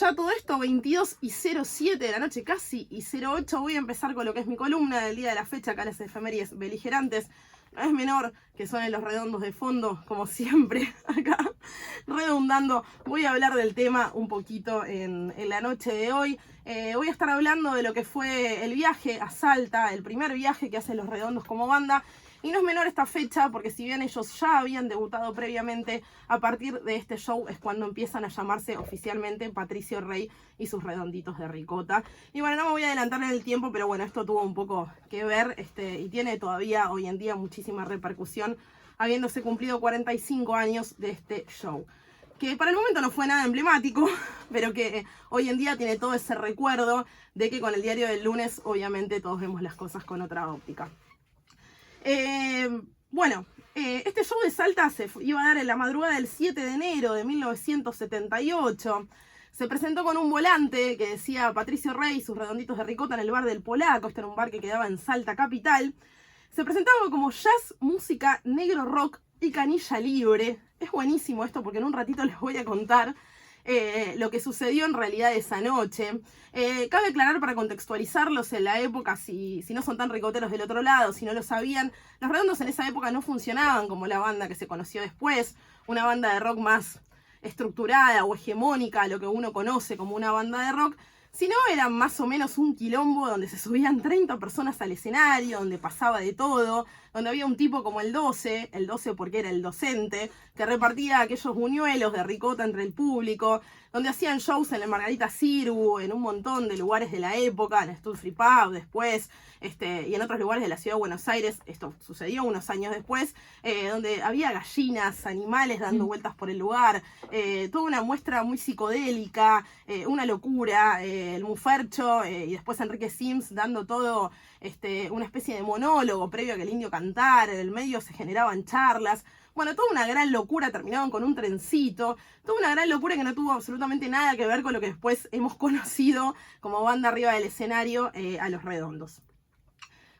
Ya todo esto, 22:07 de la noche casi, y 08, voy a empezar con lo que es mi columna del día de la fecha, acá las efemérides beligerantes. No es menor que suenen los redondos de fondo, como siempre, acá redundando. Voy a hablar del tema un poquito en la noche de hoy. Voy a estar hablando de lo que fue el viaje a Salta, el primer viaje que hacen los Redondos como banda. Y no es menor esta fecha, porque si bien ellos ya habían debutado previamente, a partir de este show es cuando empiezan a llamarse oficialmente Patricio Rey y sus Redonditos de Ricota. Y bueno, no me voy a adelantar en el tiempo, pero bueno, esto tuvo un poco que ver y tiene todavía hoy en día muchísima repercusión, habiéndose cumplido 45 años de este show. Que para el momento no fue nada emblemático, pero que hoy en día tiene todo ese recuerdo de que con el diario del lunes, obviamente, todos vemos las cosas con otra óptica. Este show de Salta se iba a dar en la madrugada del 7 de enero de 1978. Se presentó con un volante que decía Patricio Rey y sus Redonditos de Ricota en el bar del Polaco. Este era un bar que quedaba en Salta capital. Se presentaba como jazz, música, negro rock y canilla libre. Es buenísimo esto porque en un ratito les voy a contar lo que sucedió en realidad esa noche. Cabe aclarar, para contextualizarlos en la época, si no son tan ricoteros del otro lado, si no lo sabían, los Redondos en esa época no funcionaban como la banda que se conoció después, una banda de rock más estructurada o hegemónica, lo que uno conoce como una banda de rock, sino eran más o menos un quilombo donde se subían 30 personas al escenario, donde pasaba de todo, donde había un tipo como el 12 porque era el docente, que repartía aquellos buñuelos de ricota entre el público, donde hacían shows en el Margarita Sirgu, en un montón de lugares de la época, en el Stud Free Pub después, y en otros lugares de la ciudad de Buenos Aires. Esto sucedió unos años después, donde había gallinas, animales dando vueltas por el lugar, toda una muestra muy psicodélica, una locura, el Mufercho y después Enrique Sims dando todo una especie de monólogo previo a que el indio cantara. En el medio se generaban charlas. Bueno, toda una gran locura, terminaban con un trencito, toda una gran locura que no tuvo absolutamente nada que ver con lo que después hemos conocido como banda arriba del escenario, a los Redondos.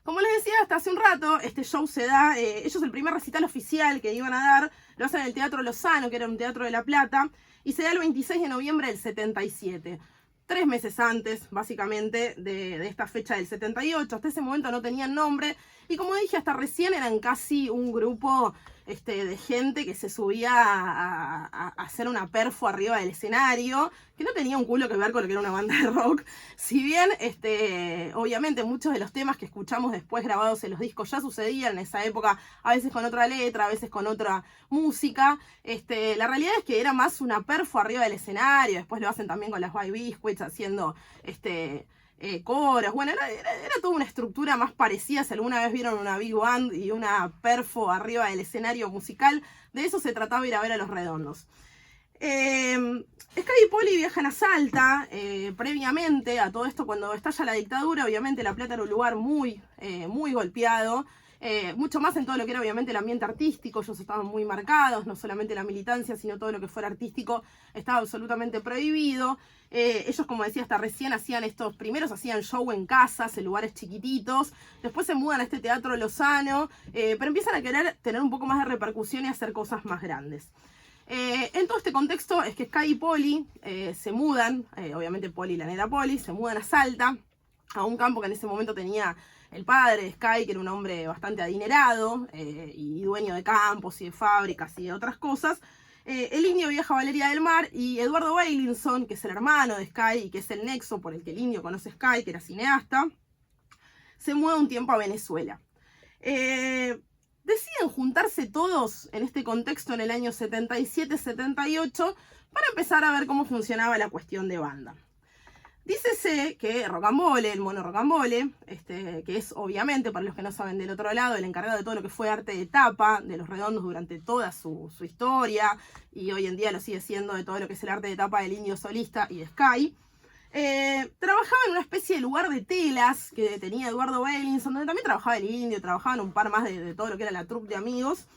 Como les decía hasta hace un rato, este show se da, ellos el primer recital oficial que iban a dar, lo hacen en el Teatro Lozano, que era un teatro de La Plata, y se da el 26 de noviembre del 77. 3 meses antes, básicamente, de esta fecha del 78. Hasta ese momento no tenían nombre. Y como dije, hasta recién eran casi un grupo de gente que se subía a hacer una perfo arriba del escenario, que no tenía un culo que ver con lo que era una banda de rock. Si bien, obviamente, muchos de los temas que escuchamos después grabados en los discos ya sucedían en esa época, a veces con otra letra, a veces con otra música. La realidad es que era más una perfo arriba del escenario. Después lo hacen también con las White Biscuits, haciendo coros. Bueno, era toda una estructura más parecida. Si alguna vez vieron una big band y una perfo arriba del escenario musical, de eso se trataba ir a ver a los Redondos. Sky y Poli viajan a Salta previamente a todo esto. Cuando estalla la dictadura, obviamente La Plata era un lugar muy golpeado, mucho más en todo lo que era obviamente el ambiente artístico. Ellos estaban muy marcados, no solamente la militancia, sino todo lo que fuera artístico estaba absolutamente prohibido. Ellos, como decía, hasta recién hacían hacían show en casas, en lugares chiquititos, después se mudan a este Teatro Lozano, pero empiezan a querer tener un poco más de repercusión y hacer cosas más grandes. En todo este contexto es que Sky y Poli se mudan, obviamente Poli, la neta Poli, se mudan a Salta, a un campo que en ese momento tenía el padre de Sky, que era un hombre bastante adinerado y dueño de campos y de fábricas y de otras cosas. El indio viaja a Valeria del Mar y Eduardo Bailinson, que es el hermano de Sky y que es el nexo por el que el indio conoce a Sky, que era cineasta, se muda un tiempo a Venezuela. Deciden juntarse todos en este contexto en el año 77-78 para empezar a ver cómo funcionaba la cuestión de banda. Dícese que Rocambole, el mono Rocambole, que es obviamente, para los que no saben del otro lado, el encargado de todo lo que fue arte de tapa de los Redondos durante toda su historia, y hoy en día lo sigue siendo de todo lo que es el arte de tapa del Indio Solista y de Sky, trabajaba en una especie de lugar de telas que tenía Eduardo Bailinson, donde también trabajaba el Indio, trabajaban un par más de todo lo que era la troupe de amigos.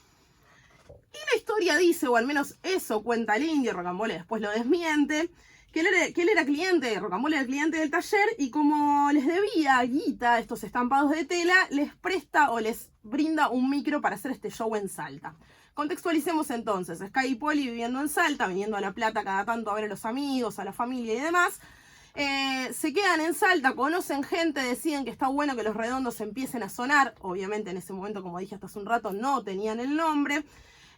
Y la historia dice, o al menos eso cuenta el Indio, Rocambole después lo desmiente, que él era cliente, Rocambole era cliente del taller, y como les debía guita estos estampados de tela, les presta o les brinda un micro para hacer este show en Salta. Contextualicemos entonces, Sky y Poli viviendo en Salta, viniendo a La Plata cada tanto a ver a los amigos, a la familia y demás. Se quedan en Salta, conocen gente, deciden que está bueno que Los Redondos empiecen a sonar. Obviamente en ese momento, como dije hasta hace un rato, no tenían el nombre.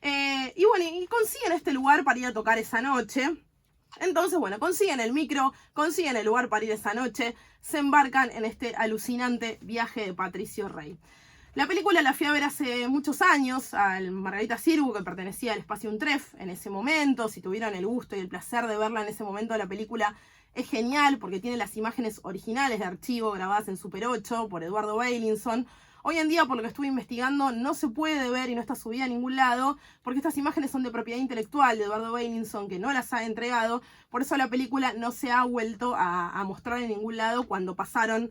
Y bueno, y consiguen este lugar para ir a tocar esa noche. Entonces, bueno, consiguen el micro, consiguen el lugar para ir esa noche, se embarcan en este alucinante viaje de Patricio Rey. La película la fui a ver hace muchos años al Margarita Sirgu, que pertenecía al Espacio Untref en ese momento. Si tuvieron el gusto y el placer de verla en ese momento, la película es genial porque tiene las imágenes originales de archivo grabadas en Super 8 por Eduardo Bailinson. Hoy en día, por lo que estuve investigando, no se puede ver y no está subida a ningún lado, porque estas imágenes son de propiedad intelectual de Eduardo Bailinson, que no las ha entregado. Por eso la película no se ha vuelto a mostrar en ningún lado cuando pasaron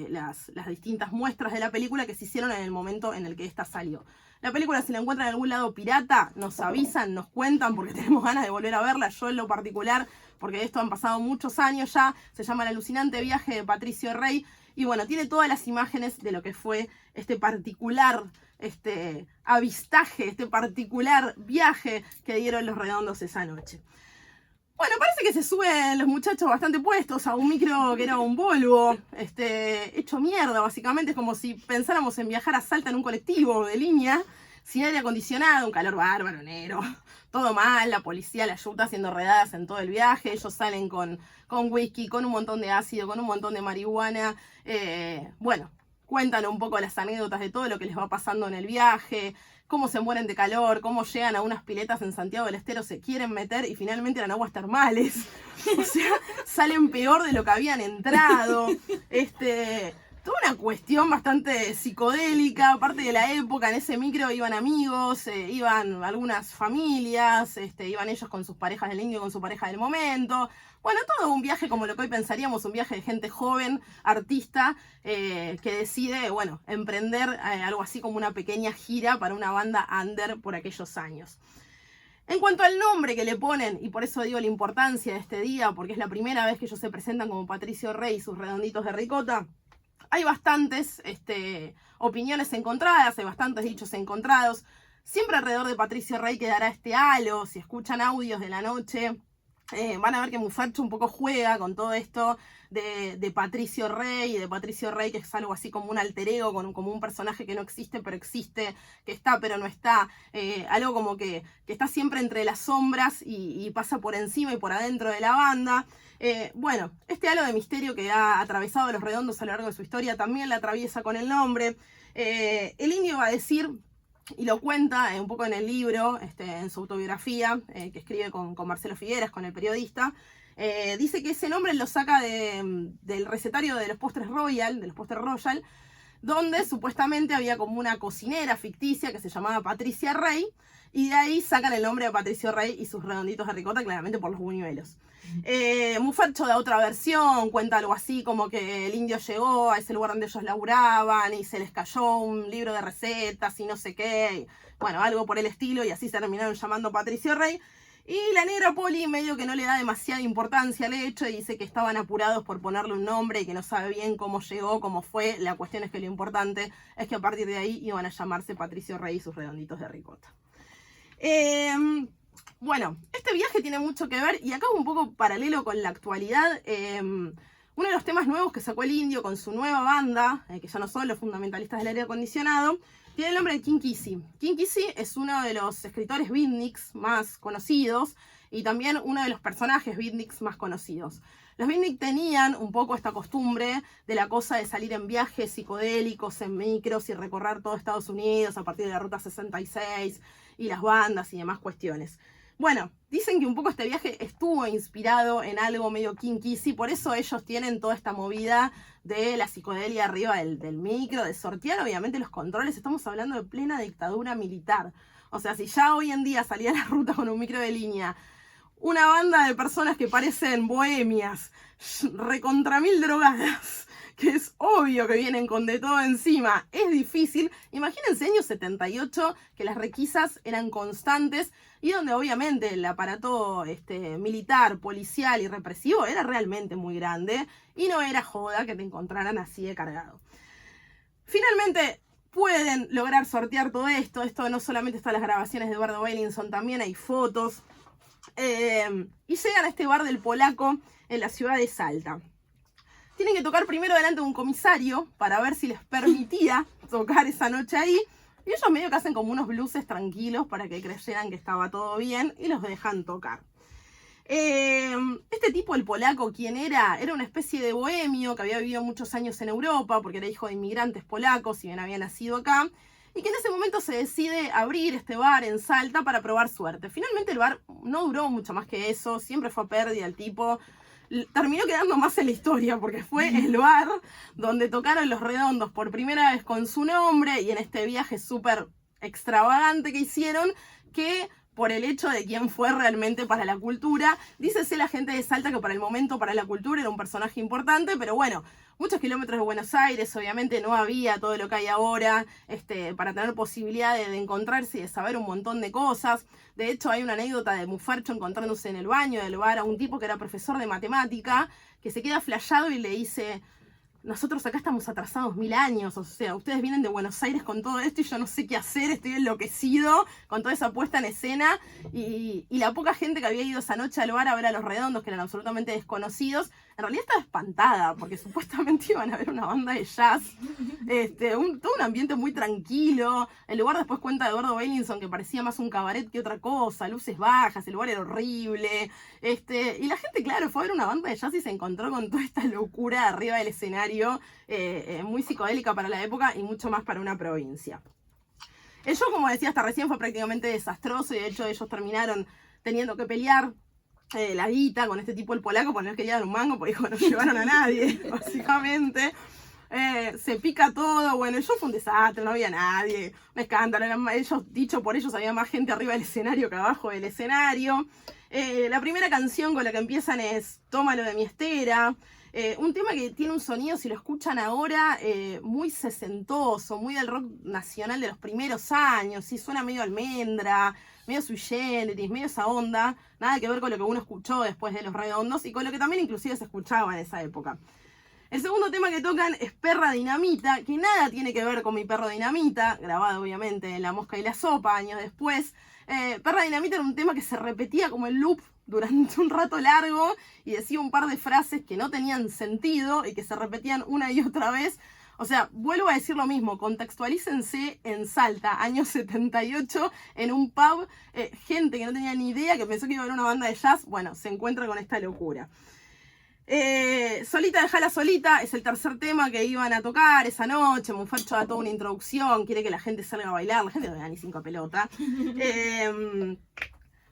las distintas muestras de la película que se hicieron en el momento en el que esta salió. La película, si la encuentran en algún lado pirata, nos avisan, nos cuentan, porque tenemos ganas de volver a verla. Yo en lo particular, porque de esto han pasado muchos años ya, se llama El alucinante viaje de Patricio Rey. Y bueno, tiene todas las imágenes de lo que fue este particular avistaje, este particular viaje que dieron Los Redondos esa noche. Bueno, parece que se suben los muchachos bastante puestos a un micro que era un Volvo, hecho mierda, básicamente. Es como si pensáramos en viajar a Salta en un colectivo de línea, sin aire acondicionado, un calor bárbaro, enero. Todo mal, la policía la ayuda haciendo redadas en todo el viaje. Ellos salen con whisky, con un montón de ácido, con un montón de marihuana. Bueno, cuentan un poco las anécdotas de todo lo que les va pasando en el viaje, cómo se mueren de calor, cómo llegan a unas piletas en Santiago del Estero, se quieren meter y finalmente eran aguas termales. O sea, salen peor de lo que habían entrado. Toda una cuestión bastante psicodélica, aparte de la época. En ese micro iban amigos, iban algunas familias, iban ellos con sus parejas del indio, con su pareja del momento. Bueno, todo un viaje como lo que hoy pensaríamos, un viaje de gente joven, artista, que decide, bueno, emprender algo así como una pequeña gira para una banda under por aquellos años. En cuanto al nombre que le ponen, y por eso digo la importancia de este día, porque es la primera vez que ellos se presentan como Patricio Rey y sus redonditos de ricota, hay bastantes opiniones encontradas, hay bastantes dichos encontrados. Siempre alrededor de Patricio Rey quedará este halo. Si escuchan audios de la noche, van a ver que Mufacho un poco juega con todo esto de Patricio Rey, que es algo así como un alter ego, como un personaje que no existe pero existe, que está pero no está, algo como que está siempre entre las sombras y pasa por encima y por adentro de la banda. Bueno, este halo de misterio que ha atravesado Los Redondos a lo largo de su historia también la atraviesa con el nombre. El indio va a decir, y lo cuenta un poco en el libro, en su autobiografía, que escribe con Marcelo Figueras, con el periodista, dice que ese nombre lo saca del recetario de los postres Royal, donde supuestamente había como una cocinera ficticia que se llamaba Patricia Rey, y de ahí sacan el nombre de Patricio Rey y sus redonditos de ricota, claramente por los buñuelos. Mufacho da otra versión, cuenta algo así como que el indio llegó a ese lugar donde ellos laburaban y se les cayó un libro de recetas y no sé qué, bueno, algo por el estilo, y así se terminaron llamando Patricio Rey. Y la negra Poli medio que no le da demasiada importancia al hecho y dice que estaban apurados por ponerle un nombre y que no sabe bien cómo llegó, cómo fue. La cuestión es que lo importante es que a partir de ahí iban a llamarse Patricio Rey y sus redonditos de ricota. Bueno, este viaje tiene mucho que ver, y acá un poco paralelo con la actualidad. Uno de los temas nuevos que sacó el indio con su nueva banda, que ya no son los fundamentalistas del aire acondicionado, tiene el nombre de King Kissy. King Kissy es uno de los escritores beatniks más conocidos y también uno de los personajes beatniks más conocidos. Los beatniks tenían un poco esta costumbre de la cosa de salir en viajes psicodélicos, en micros y recorrer todo Estados Unidos a partir de la Ruta 66 y las bandas y demás cuestiones. Bueno, dicen que un poco este viaje estuvo inspirado en algo medio King Kissy, por eso ellos tienen toda esta movida de la psicodelia arriba del micro, de sortear obviamente los controles. Estamos hablando de plena dictadura militar. O sea, si ya hoy en día salía a la ruta con un micro de línea una banda de personas que parecen bohemias, recontra mil drogadas, que es obvio que vienen con de todo encima, es difícil. Imagínense años 78, que las requisas eran constantes y donde obviamente el aparato militar, policial y represivo era realmente muy grande y no era joda que te encontraran así de cargado. Finalmente, pueden lograr sortear todo esto. Esto no solamente está en las grabaciones de Eduardo Bellinson, también hay fotos. Y llegan a este bar del Polaco en la ciudad de Salta. Tienen que tocar primero delante de un comisario para ver si les permitía tocar esa noche ahí. Y ellos medio que hacen como unos blueses tranquilos para que creyeran que estaba todo bien y los dejan tocar. Este tipo, el polaco, ¿quién era? Era una especie de bohemio que había vivido muchos años en Europa porque era hijo de inmigrantes polacos, si bien había nacido acá, y que en ese momento se decide abrir este bar en Salta para probar suerte. Finalmente el bar no duró mucho más que eso, siempre fue a pérdida el tipo. Terminó quedando más en la historia porque fue el bar donde tocaron Los Redondos por primera vez con su nombre y en este viaje súper extravagante que hicieron, que por el hecho de quién fue realmente para la cultura. Dícese la gente de Salta que para el momento para la cultura era un personaje importante, pero bueno, muchos kilómetros de Buenos Aires, obviamente no había todo lo que hay ahora para tener posibilidad de encontrarse y de saber un montón de cosas. De hecho, hay una anécdota de Mufarcho encontrándose en el baño del bar a un tipo que era profesor de matemática, que se queda flasheado y le dice: nosotros acá estamos atrasados 1000 años, o sea, ustedes vienen de Buenos Aires con todo esto y yo no sé qué hacer, estoy enloquecido con toda esa puesta en escena. Y la poca gente que había ido esa noche al bar a ver a Los Redondos, que eran absolutamente desconocidos, en realidad estaba espantada, porque supuestamente iban a ver una banda de jazz, todo un ambiente muy tranquilo. El lugar, después cuenta Eduardo Bellinson, que parecía más un cabaret que otra cosa, luces bajas, el lugar era horrible, y la gente, claro, fue a ver una banda de jazz y se encontró con toda esta locura arriba del escenario, muy psicodélica para la época y mucho más para una provincia. El show, como decía hasta recién, fue prácticamente desastroso y de hecho ellos terminaron teniendo que pelear la guita con este tipo, el polaco, porque no quería dar un mango, porque dijo, no llevaron a nadie, básicamente. Se pica todo, bueno, el show fue un desastre, no había nadie, un escándalo, dicho por ellos, había más gente arriba del escenario que abajo del escenario. La primera canción con la que empiezan es Tómalo de mi estera, un tema que tiene un sonido, si lo escuchan ahora, muy sesentoso, muy del rock nacional de los primeros años, sí, suena medio Almendra, medio Sui Generis, medio esa onda, nada que ver con lo que uno escuchó después de Los Redondos y con lo que también inclusive se escuchaba en esa época. El segundo tema que tocan es Perra Dinamita, que nada tiene que ver con Mi Perro Dinamita, grabado obviamente en La Mosca y la Sopa, años después. Perra Dinamita era un tema que se repetía como en loop durante un rato largo y decía un par de frases que no tenían sentido y que se repetían una y otra vez. O sea, vuelvo a decir lo mismo, contextualícense en Salta, año 78, en un pub, gente que no tenía ni idea, que pensó que iba a haber una banda de jazz, bueno, se encuentra con esta locura. Solita dejala solita es el tercer tema que iban a tocar esa noche. Mufarcho da toda una introducción, quiere que la gente salga a bailar, la gente no le da ni 5 pelota.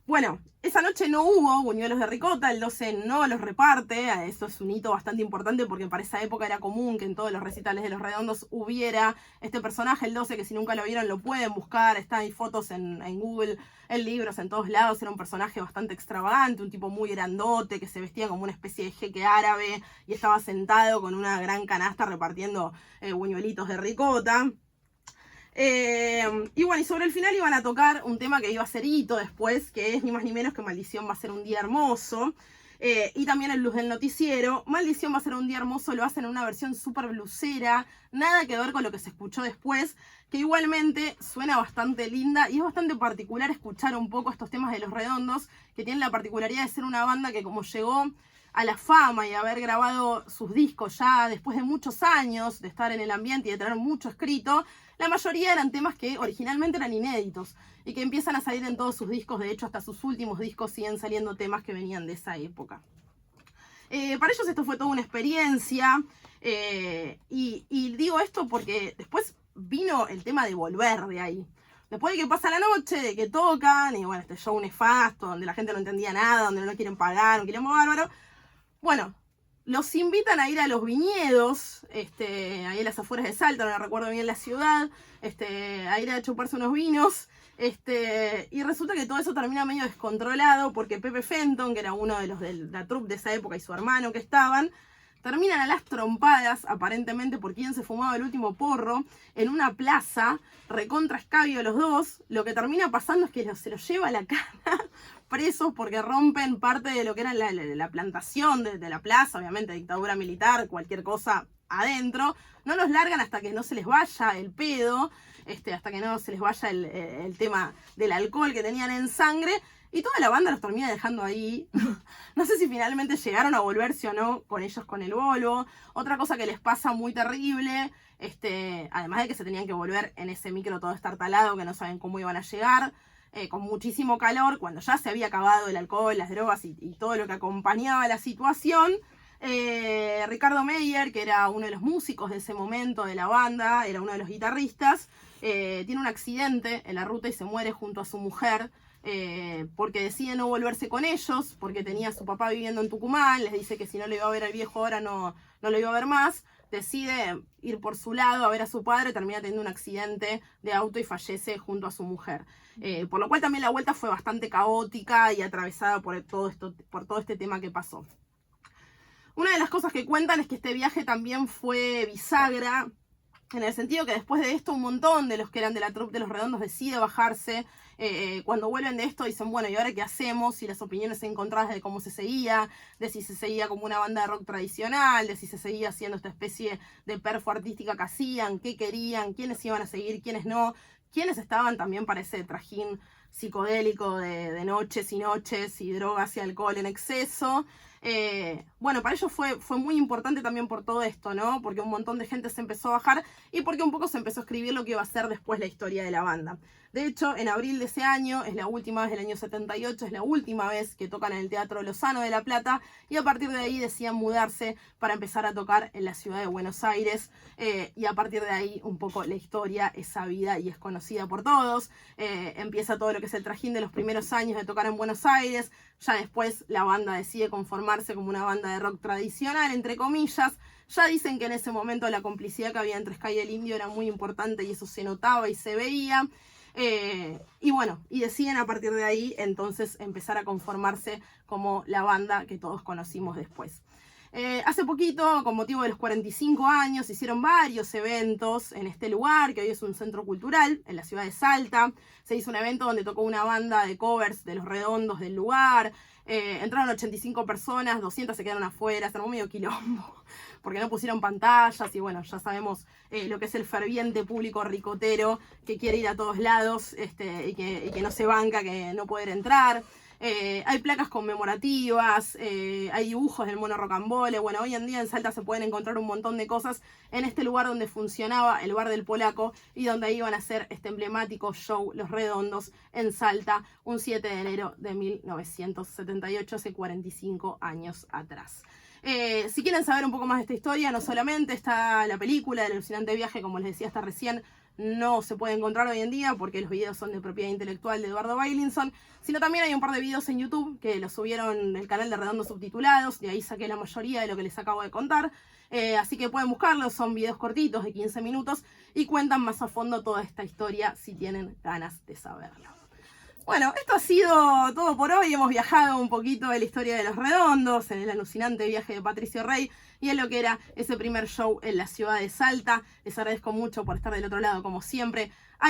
Bueno, esa noche no hubo buñuelos de ricota, el 12 no los reparte, eso es un hito bastante importante porque para esa época era común que en todos los recitales de Los Redondos hubiera este personaje, el 12, que si nunca lo vieron lo pueden buscar, está ahí fotos en Google, en libros, en todos lados. Era un personaje bastante extravagante, un tipo muy grandote que se vestía como una especie de jeque árabe y estaba sentado con una gran canasta repartiendo buñuelitos de ricota. Y bueno, y sobre el final iban a tocar un tema que iba a ser hito después, que es ni más ni menos que Maldición va a ser un día hermoso. Y también el Luz del Noticiero. Maldición va a ser un día hermoso, lo hacen en una versión súper blusera, nada que ver con lo que se escuchó después, que igualmente suena bastante linda y es bastante particular escuchar un poco estos temas de Los Redondos, que tienen la particularidad de ser una banda que como llegó a la fama y haber grabado sus discos ya después de muchos años de estar en el ambiente y de tener mucho escrito, la mayoría eran temas que originalmente eran inéditos y que empiezan a salir en todos sus discos. De hecho, hasta sus últimos discos siguen saliendo temas que venían de esa época. Para ellos esto fue toda una experiencia, y digo esto porque después vino el tema de volver de ahí. Después de que pasa la noche, de que tocan, y bueno, este show nefasto, donde la gente no entendía nada, donde no quieren pagar, un quilombo bárbaro. Bueno, los invitan a ir a los viñedos, ahí en las afueras de Salta, no recuerdo bien la ciudad, a ir a chuparse unos vinos, y resulta que todo eso termina medio descontrolado porque Pepe Fenton, que era uno de los de la troupe de esa época, y su hermano que estaban, terminan a las trompadas, aparentemente por quien se fumaba el último porro, en una plaza, recontra escabio los dos. Lo que termina pasando es que se los lleva a la cana presos porque rompen parte de lo que era la plantación de la plaza, obviamente dictadura militar, cualquier cosa adentro, no los largan hasta que no se les vaya el pedo, hasta que no se les vaya el tema del alcohol que tenían en sangre, y toda la banda los termina dejando ahí. No sé si finalmente llegaron a volverse o no con ellos con el Volvo. Otra cosa que les pasa muy terrible, además de que se tenían que volver en ese micro todo estartalado, que no saben cómo iban a llegar, con muchísimo calor, cuando ya se había acabado el alcohol, las drogas y todo lo que acompañaba la situación. Ricardo Meyer, que era uno de los músicos de ese momento de la banda, era uno de los guitarristas, tiene un accidente en la ruta y se muere junto a su mujer, porque decide no volverse con ellos, porque tenía a su papá viviendo en Tucumán, les dice que si no le iba a ver al viejo ahora no lo iba a ver más, decide ir por su lado a ver a su padre, termina teniendo un accidente de auto y fallece junto a su mujer. Por lo cual también la vuelta fue bastante caótica y atravesada por todo este tema que pasó. Una de las cosas que cuentan es que este viaje también fue bisagra, en el sentido que después de esto un montón de los que eran de la troupe de Los Redondos decide bajarse. Cuando vuelven de esto dicen, bueno, ¿y ahora qué hacemos? Y las opiniones encontradas de cómo se seguía, de si se seguía como una banda de rock tradicional, de si se seguía haciendo esta especie de perfo artística que hacían, qué querían, quiénes iban a seguir, quiénes no, quiénes estaban también para ese trajín psicodélico de noches y drogas y alcohol en exceso. Bueno, para ellos fue muy importante también por todo esto, ¿no? Porque un montón de gente se empezó a bajar y porque un poco se empezó a escribir lo que iba a ser después la historia de la banda. De hecho, en abril de ese año, es la última vez del año 78, es la última vez que tocan en el Teatro Lozano de La Plata, y a partir de ahí decían mudarse para empezar a tocar en la ciudad de Buenos Aires, y a partir de ahí un poco la historia es sabida y es conocida por todos. Empieza todo lo que es el trajín de los primeros años de tocar en Buenos Aires, ya después la banda decide conformarse como una banda de rock tradicional, entre comillas. Ya dicen que en ese momento la complicidad que había entre Sky y el Indio era muy importante y eso se notaba y se veía. Y bueno, y deciden a partir de ahí entonces empezar a conformarse como la banda que todos conocimos después. Hace poquito, con motivo de los 45 años, se hicieron varios eventos en este lugar, que hoy es un centro cultural, en la ciudad de Salta. Se hizo un evento donde tocó una banda de covers de Los Redondos del lugar. Entraron 85 personas, 200 se quedaron afuera, se armó medio quilombo, porque no pusieron pantallas y bueno, ya sabemos lo que es el ferviente público ricotero que quiere ir a todos lados y que no se banca, que no poder entrar. Hay placas conmemorativas, hay dibujos del mono rocambole. Bueno, hoy en día en Salta se pueden encontrar un montón de cosas en este lugar donde funcionaba el bar del Polaco y donde iban a hacer este emblemático show Los Redondos en Salta un 7 de enero de 1978, hace 45 años atrás. Si quieren saber un poco más de esta historia, no solamente está la película del alucinante viaje, como les decía hasta recién, no se puede encontrar hoy en día porque los videos son de propiedad intelectual de Eduardo Bailinson, sino también hay un par de videos en YouTube que los subieron en el canal de Redondos subtitulados, de ahí saqué la mayoría de lo que les acabo de contar, así que pueden buscarlos, son videos cortitos de 15 minutos y cuentan más a fondo toda esta historia si tienen ganas de saberlo. Bueno, esto ha sido todo por hoy. Hemos viajado un poquito de la historia de Los Redondos, en el alucinante viaje de Patricio Rey y en lo que era ese primer show en la ciudad de Salta. Les agradezco mucho por estar del otro lado, como siempre.